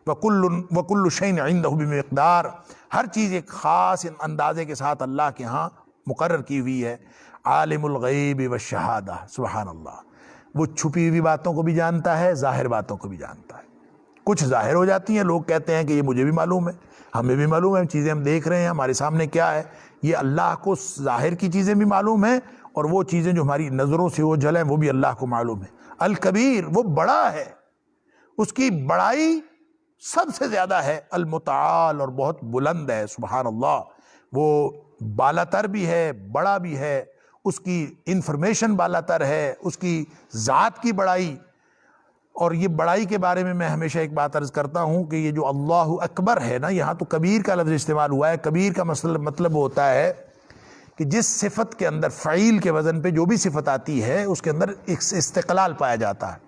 وَكُلُّ شَيْءٍ عِندَهُ بِمِقْدَار، ہر چیز ایک خاص اندازے کے ساتھ اللہ کے ہاں مقرر کی ہوئی ہے۔ عالم الغیب والشہادہ، سبحان اللہ، وہ چھپی ہوئی باتوں کو بھی جانتا ہے، ظاہر باتوں کو بھی جانتا ہے۔ کچھ ظاہر ہو جاتی ہیں، لوگ کہتے ہیں کہ یہ مجھے بھی معلوم ہے، ہمیں بھی معلوم ہے، چیزیں ہم دیکھ رہے ہیں ہمارے سامنے کیا ہے، یہ اللہ کو ظاہر کی چیزیں بھی معلوم ہیں، اور وہ چیزیں جو ہماری نظروں سے اوجھل ہیں وہ بھی اللہ کو معلوم ہے۔ الکبیر، وہ بڑا ہے، اس کی بڑائی سب سے زیادہ ہے، المتعال، اور بہت بلند ہے، سبحان اللہ، وہ بالا تر بھی ہے، بڑا بھی ہے، اس کی انفارمیشن بالا تر ہے، اس کی ذات کی بڑائی۔ اور یہ بڑائی کے بارے میں ہمیشہ ایک بات عرض کرتا ہوں کہ یہ جو اللہ اکبر ہے نا، یہاں تو کبیر کا لفظ استعمال ہوا ہے۔ کبیر کا مطلب ہوتا ہے کہ جس صفت کے اندر فعیل کے وزن پہ جو بھی صفت آتی ہے اس کے اندر ایک استقلال پایا جاتا ہے،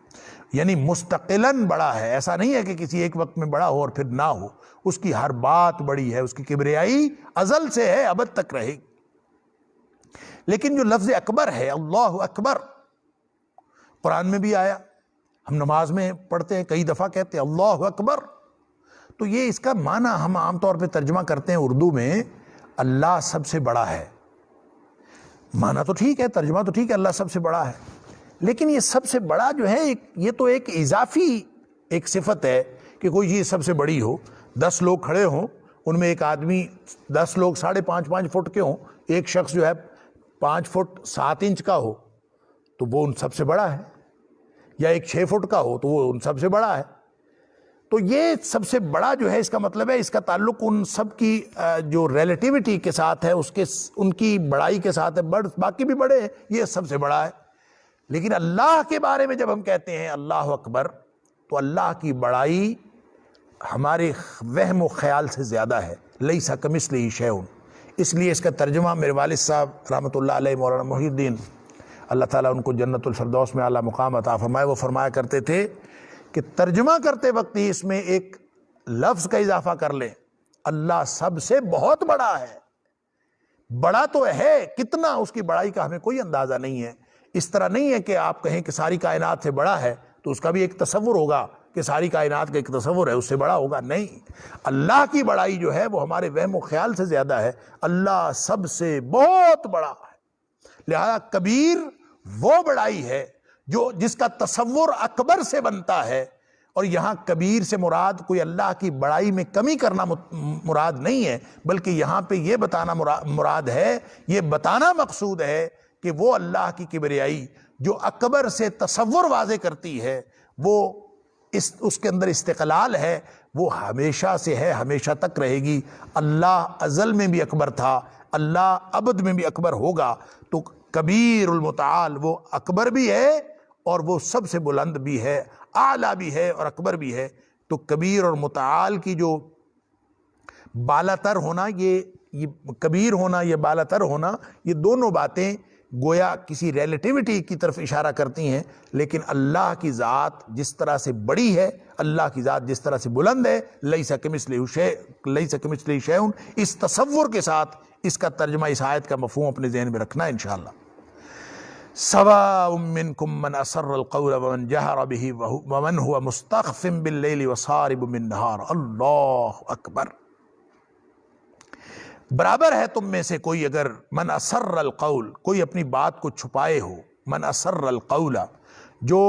یعنی مستقلاً بڑا ہے، ایسا نہیں ہے کہ کسی ایک وقت میں بڑا ہو اور پھر نہ ہو، اس کی ہر بات بڑی ہے، اس کی کبریائی ازل سے ہے، ابد تک رہے گی۔ لیکن جو لفظ اکبر ہے، اللہ اکبر، قرآن میں بھی آیا، ہم نماز میں پڑھتے ہیں، کئی دفعہ کہتے ہیں اللہ اکبر، تو یہ اس کا معنی ہم عام طور پہ ترجمہ کرتے ہیں اردو میں اللہ سب سے بڑا ہے۔ معنی تو ٹھیک ہے، ترجمہ تو ٹھیک ہے، اللہ سب سے بڑا ہے، لیکن یہ سب سے بڑا جو ہے یہ تو ایک اضافی ایک صفت ہے کہ کوئی چیز سب سے بڑی ہو۔ 10 لوگ کھڑے ہوں، ان میں ایک آدمی 10 لوگ 5.5 فٹ کے ہوں، ایک شخص جو ہے 5 فٹ 7 انچ کا ہو تو وہ ان سب سے بڑا ہے، یا ایک 6 فٹ کا ہو تو وہ ان سب سے بڑا ہے۔ تو یہ سب سے بڑا جو ہے اس کا مطلب ہے اس کا تعلق ان سب کی جو ریلیٹیوٹی کے ساتھ ہے، ان کی بڑائی کے ساتھ ہے، باقی بھی بڑے ہیں، یہ سب سے بڑا ہے۔ لیکن اللہ کے بارے میں جب ہم کہتے ہیں اللہ اکبر، تو اللہ کی بڑائی ہمارے وہم و خیال سے زیادہ ہے، لیس کمثلہ شیء۔ اس لیے اس کا ترجمہ میرے والد صاحب رحمۃ اللہ علیہ، مولانا محی الدین، اللہ تعالیٰ ان کو جنت الفردوس میں اعلیٰ مقام عطا فرمائے، وہ فرمایا کرتے تھے کہ ترجمہ کرتے وقت ہی اس میں ایک لفظ کا اضافہ کر لیں، اللہ سب سے بہت بڑا ہے۔ بڑا تو ہے، کتنا اس کی بڑائی کا ہمیں کوئی اندازہ نہیں ہے۔ اس طرح نہیں ہے کہ آپ کہیں کہ ساری کائنات سے بڑا ہے تو اس کا بھی ایک تصور ہوگا کہ ساری کائنات کا ایک تصور ہے، اس سے بڑا ہوگا، نہیں۔ اللہ کی بڑائی جو ہے وہ ہمارے وہم و خیال سے زیادہ ہے، اللہ سب سے بہت بڑا ہے۔ لہذا کبیر وہ بڑائی ہے جس کا تصور اکبر سے بنتا ہے، اور یہاں کبیر سے مراد کوئی اللہ کی بڑائی میں کمی کرنا مراد نہیں ہے، بلکہ یہاں پہ یہ بتانا مراد ہے، یہ بتانا مقصود ہے کہ وہ اللہ کی کبریائی جو اکبر سے تصور واضح کرتی ہے، وہ اس کے اندر استقلال ہے، وہ ہمیشہ سے ہے، ہمیشہ تک رہے گی۔ اللہ ازل میں بھی اکبر تھا، اللہ ابد میں بھی اکبر ہوگا، تو کبیر المتعال وہ اکبر بھی ہے اور وہ سب سے بلند بھی ہے، اعلیٰ بھی ہے اور اکبر بھی ہے۔ تو کبیر اور متعال کی جو بالا تر ہونا، یہ کبیر ہونا یا بالا تر ہونا، یہ دونوں باتیں گویا کسی ریلیٹیوٹی کی طرف اشارہ کرتی ہیں، لیکن اللہ کی ذات جس طرح سے بڑی ہے، اللہ کی ذات جس طرح سے بلند ہے، لیس کمثلہ شیء، اس تصور کے ساتھ اس کا ترجمہ، اس آیت کا مفہوم اپنے ذہن میں رکھنا انشاءاللہ۔ سواء منکم من اسر القول ومن جہر بہ ومن هو مستخف باللیل وسارب بالنہار، اللہ اکبر۔ برابر ہے تم میں سے کوئی اگر من اسر القول، کوئی اپنی بات کو چھپائے ہو، من اسر القول، جو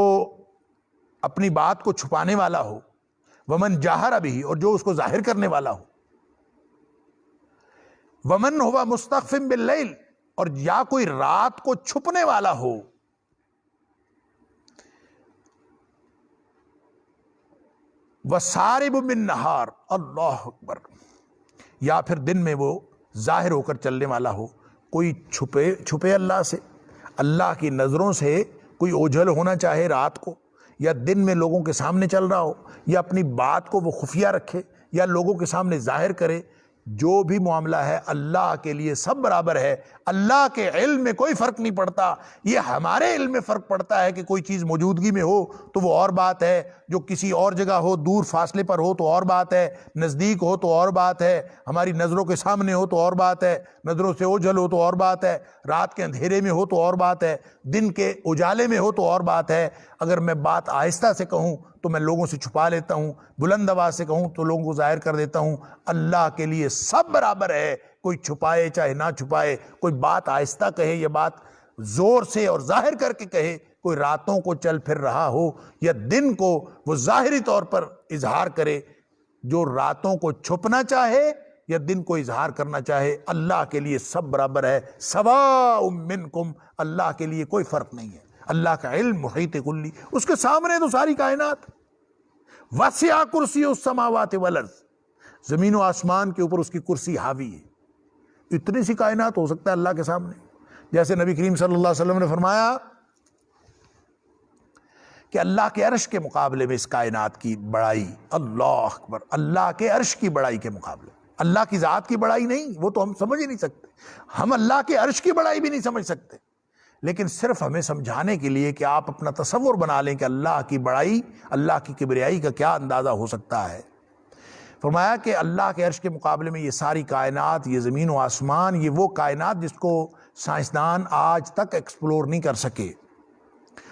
اپنی بات کو چھپانے والا ہو، ومن جہر بہ، اور جو اس کو ظاہر کرنے والا ہو، ومن هو مستخف باللیل، اور یا کوئی رات کو چھپنے والا ہو، وسارب بالنہار، اللہ اکبر، یا پھر دن میں وہ ظاہر ہو کر چلنے والا ہو۔ کوئی چھپے اللہ سے، اللہ کی نظروں سے کوئی اوجھل ہونا چاہے رات کو، یا دن میں لوگوں کے سامنے چل رہا ہو، یا اپنی بات کو وہ خفیہ رکھے یا لوگوں کے سامنے ظاہر کرے، جو بھی معاملہ ہے اللہ کے لیے سب برابر ہے، اللہ کے علم میں کوئی فرق نہیں پڑتا۔ یہ ہمارے علم میں فرق پڑتا ہے کہ کوئی چیز موجودگی میں ہو تو وہ اور بات ہے، جو کسی اور جگہ ہو، دور فاصلے پر ہو تو اور بات ہے، نزدیک ہو تو اور بات ہے، ہماری نظروں کے سامنے ہو تو اور بات ہے، نظروں سے اوجھل ہو تو اور بات ہے، رات کے اندھیرے میں ہو تو اور بات ہے، دن کے اجالے میں ہو تو اور بات ہے۔ اگر میں بات آہستہ سے کہوں تو میں لوگوں سے چھپا لیتا ہوں، بلند آواز سے کہوں تو لوگوں کو ظاہر کر دیتا ہوں۔ اللہ کے لیے سب برابر ہے، کوئی چھپائے چاہے نہ چھپائے، کوئی بات آہستہ کہے یا بات زور سے اور ظاہر کر کے کہے، کوئی راتوں کو چل پھر رہا ہو یا دن کو وہ ظاہری طور پر اظہار کرے، جو راتوں کو چھپنا چاہے یا دن کو اظہار کرنا چاہے، اللہ کے لیے سب برابر ہے۔ سواء منکم، اللہ کے لیے کوئی فرق نہیں ہے۔ اللہ کا علم محیط کلی، اس کے سامنے تو ساری کائنات۔ وسع کرسی السماوات والارض، زمین و آسمان کے اوپر اس کی کرسی حاوی ہے۔ اتنی سی کائنات ہو سکتا ہے اللہ کے سامنے؟ جیسے نبی کریم صلی اللہ علیہ وسلم نے فرمایا کہ اللہ کے عرش کے مقابلے میں اس کائنات کی بڑائی، اللہ اکبر، اللہ کے عرش کی بڑائی کے مقابلے، اللہ کی ذات کی بڑائی نہیں، وہ تو ہم سمجھ ہی نہیں سکتے، ہم اللہ کے عرش کی بڑائی بھی نہیں سمجھ سکتے، لیکن صرف ہمیں سمجھانے کے لیے کہ آپ اپنا تصور بنا لیں کہ اللہ کی بڑائی، اللہ کی کبریائی کا کیا اندازہ ہو سکتا ہے۔ فرمایا کہ اللہ کے عرش کے مقابلے میں یہ ساری کائنات، یہ زمین و آسمان، یہ وہ کائنات جس کو سائنسدان آج تک ایکسپلور نہیں کر سکے،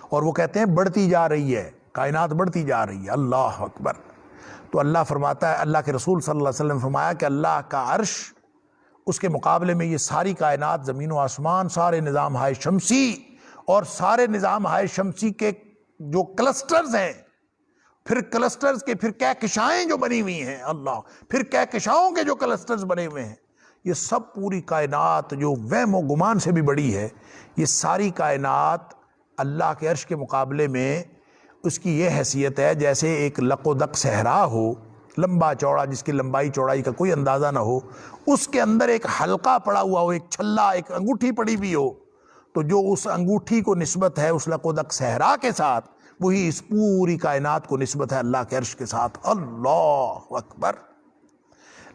اور وہ کہتے ہیں بڑھتی جا رہی ہے، کائنات بڑھتی جا رہی ہے، اللہ اکبر۔ تو اللہ فرماتا ہے، اللہ کے رسول صلی اللہ علیہ وسلم نے فرمایا کہ اللہ کا عرش، اس کے مقابلے میں یہ ساری کائنات، زمین و آسمان، سارے نظام ہائے شمسی اور سارے نظام ہائے شمسی کے جو کلسٹرز ہیں، پھر کلسٹرز کے پھر کہکشائیں جو بنی ہوئی ہیں، اللہ، پھر کہکشاؤں کے جو کلسٹرز بنے ہوئے ہیں، یہ سب پوری کائنات جو وہم و گمان سے بھی بڑی ہے، یہ ساری کائنات اللہ کے عرش کے مقابلے میں اس کی یہ حیثیت ہے جیسے ایک لق و دق صحرا ہو، لمبا چوڑا، جس کی لمبائی چوڑائی کا کوئی اندازہ نہ ہو، اس کے اندر ایک حلقہ پڑا ہوا ہو، ایک چھلا، ایک انگوٹھی پڑی ہوئی ہو، تو جو اس انگوٹھی کو نسبت ہے اس لق و دق صحرا کے ساتھ، وہی اس پوری کائنات کو نسبت ہے اللہ کے عرش کے ساتھ، اللہ اکبر۔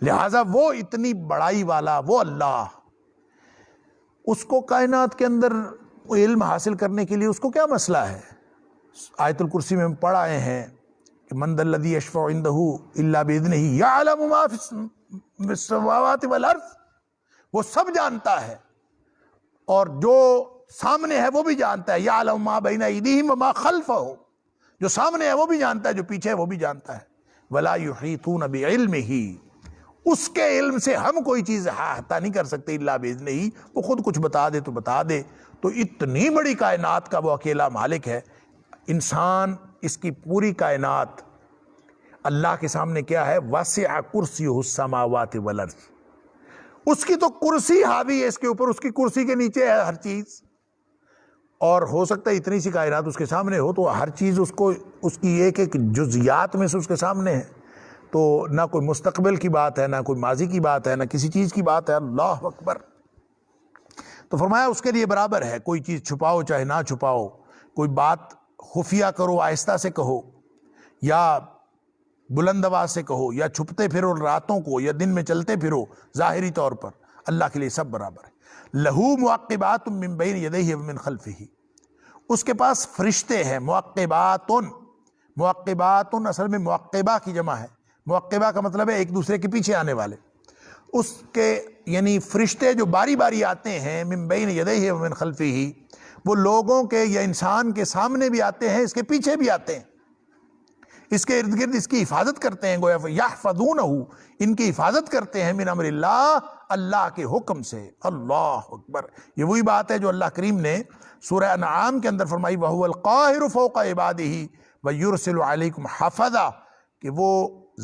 لہٰذا وہ اتنی بڑائی والا وہ اللہ، اس کو کائنات کے اندر علم حاصل کرنے کے لیے اس کو کیا مسئلہ ہے؟ آیت الکرسی میں ہم پڑھ آئے ہیں کہ من ذا الذی یشفع عندہ الا باذنہ یعلم ما فی السماوات والارض، وہ سب جانتا ہے، اور جو سامنے ہے وہ بھی جانتا ہے، یعلم ما بین ایدیہم وما خلفہم، جو سامنے ہے وہ بھی جانتا ہے، جو پیچھے ہے وہ بھی جانتا ہے۔ ولا یحیطون بعلمہ، اس کے علم سے ہم کوئی چیز احاطہ نہیں کر سکتے الا باذنہ، وہ خود کچھ بتا دے تو بتا دے۔ تو اتنی بڑی کائنات کا وہ اکیلا مالک ہے۔ انسان، اس کی پوری کائنات اللہ کے سامنے کیا ہے؟ وسع کرسیہ السماوات والارض، اس کی تو کرسی حاوی ہے اس کے اوپر، اس کی کرسی کے نیچے ہے ہر چیز، اور ہو سکتا ہے اتنی سی کائنات اس کے سامنے ہو تو ہر چیز اس کو، اس کی ایک ایک جزیات میں سے اس کے سامنے ہے، تو نہ کوئی مستقبل کی بات ہے، نہ کوئی ماضی کی بات ہے، نہ کسی چیز کی بات ہے، اللہ اکبر۔ تو فرمایا اس کے لیے برابر ہے، کوئی چیز چھپاؤ چاہے نہ چھپاؤ، کوئی بات خفیہ کرو، آہستہ سے کہو، یا بلند آواز سے کہو، یا چھپتے پھرو راتوں کو یا دن میں چلتے پھرو ظاہری طور پر، اللہ کے لیے سب برابر ہے۔ لہو معقبات من بین یدیہ ومن خلفہ، اس کے پاس فرشتے ہیں، معقبات، معقبات اصل میں معقبہ کی جمع ہے، معقبہ کا مطلب ہے ایک دوسرے کے پیچھے آنے والے، اس کے یعنی فرشتے جو باری باری آتے ہیں، من بین یدیہ ومن خلفہ، وہ لوگوں کے یا انسان کے سامنے بھی آتے ہیں، اس کے پیچھے بھی آتے ہیں، اس کے ارد گرد اس کی حفاظت کرتے ہیں، گویا یحفظونہ، ان کی حفاظت کرتے ہیں، من امر اللہ، اللہ کے حکم سے، اللہ اکبر۔ یہ وہی بات ہے جو اللہ کریم نے سورہ انعام کے اندر فرمائی، وَهُوَ الْقَاهِرُ فَوْقَ عِبَادِهِ وَيُرْسِلُ عَلَيْكُمْ حَفَظًا، کہ وہ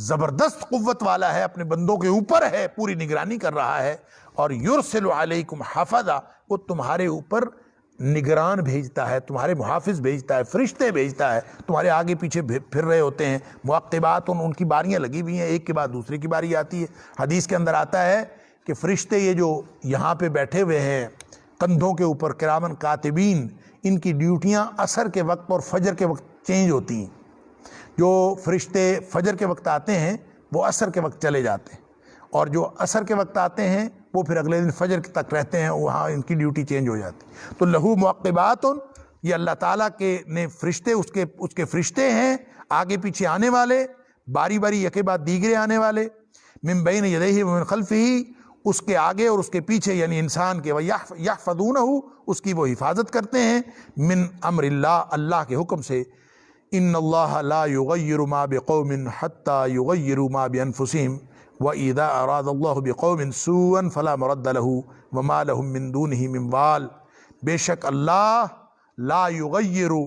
زبردست قوت والا ہے، اپنے بندوں کے اوپر ہے، پوری نگرانی کر رہا ہے، اور یرسل علیکم حفظا، وہ تمہارے اوپر نگران بھیجتا ہے، تمہارے محافظ بھیجتا ہے، فرشتے بھیجتا ہے، تمہارے آگے پیچھے پھر رہے ہوتے ہیں، معقبات، ان کی باریاں لگی ہوئی ہیں، ایک کے بعد دوسرے کی باری آتی ہے۔ حدیث کے اندر آتا ہے کہ فرشتے یہ جو یہاں پہ بیٹھے ہوئے ہیں کندھوں کے اوپر، کرامن کاتبین، ان کی ڈیوٹیاں عصر کے وقت اور فجر کے وقت چینج ہوتی ہیں۔ جو فرشتے فجر کے وقت آتے ہیں وہ عصر کے وقت چلے جاتے ہیں، اور جو عصر کے وقت آتے ہیں وہ پھر اگلے دن فجر تک رہتے ہیں، وہاں ان کی ڈیوٹی چینج ہو جاتی. تو لہو معقبات، یہ اللہ تعالیٰ کے نے فرشتے، اس کے فرشتے ہیں آگے پیچھے آنے والے، باری باری یکے بعد دیگرے آنے والے، من بین یدیہ ومن خلفہ، اس کے آگے اور اس کے پیچھے، یعنی انسان کے، یحفظونہ، اس کی وہ حفاظت کرتے ہیں، من امر اللہ، اللہ کے حکم سے. ان اللہ لا یغیر ما بقوم حتی یغیروا ما بانفسہم وَإِذَا أَرَادَ اللَّهُ بِقَوْمٍ سُوءًا فَلَا مَرَدَّ لَهُ وَمَا لَهُم مِّن دُونِهِ مِن وَالٍ. بے شک اللہ لا یغیر،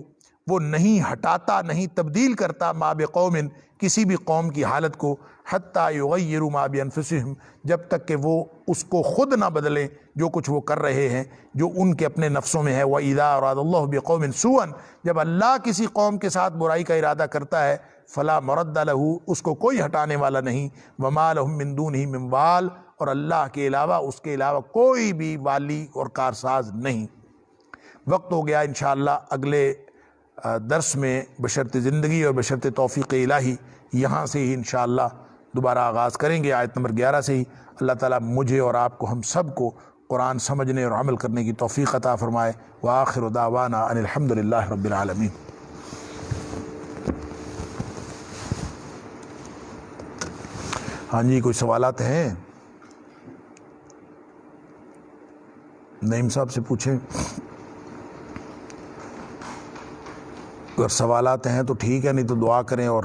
وہ نہیں ہٹاتا، نہیں تبدیل کرتا، ما بقوم، کسی بھی قوم کی حالت کو، حتی یغیروا ما بانفسہم، جب تک کہ وہ اس کو خود نہ بدلیں، جو کچھ وہ کر رہے ہیں جو ان کے اپنے نفسوں میں ہے. وَإِذَا أَرَادَ اللَّهُ بِقَوْمٍ سُوءًا، جب اللہ کسی قوم کے ساتھ برائی کا ارادہ کرتا ہے، فلا مرد لہ، اس کو کوئی ہٹانے والا نہیں. وما لہم من دونہ من وال، اور اللہ کے علاوہ، اس کے علاوہ کوئی بھی والی اور کارساز نہیں. وقت ہو گیا، انشاءاللہ اگلے درس میں بشرط زندگی اور بشرط توفیق الہی یہاں سے ہی انشاءاللہ دوبارہ آغاز کریں گے، آیت نمبر 11 سے ہی. اللہ تعالیٰ مجھے اور آپ کو، ہم سب کو قرآن سمجھنے اور عمل کرنے کی توفیق عطا فرمائے. وآخر دعوانا ان الحمدللہ رب العالمین. ہاں جی، کوئی سوالات ہیں؟ نعیم صاحب سے پوچھیں. اگر سوالات ہیں تو ٹھیک ہے، نہیں تو دعا کریں اور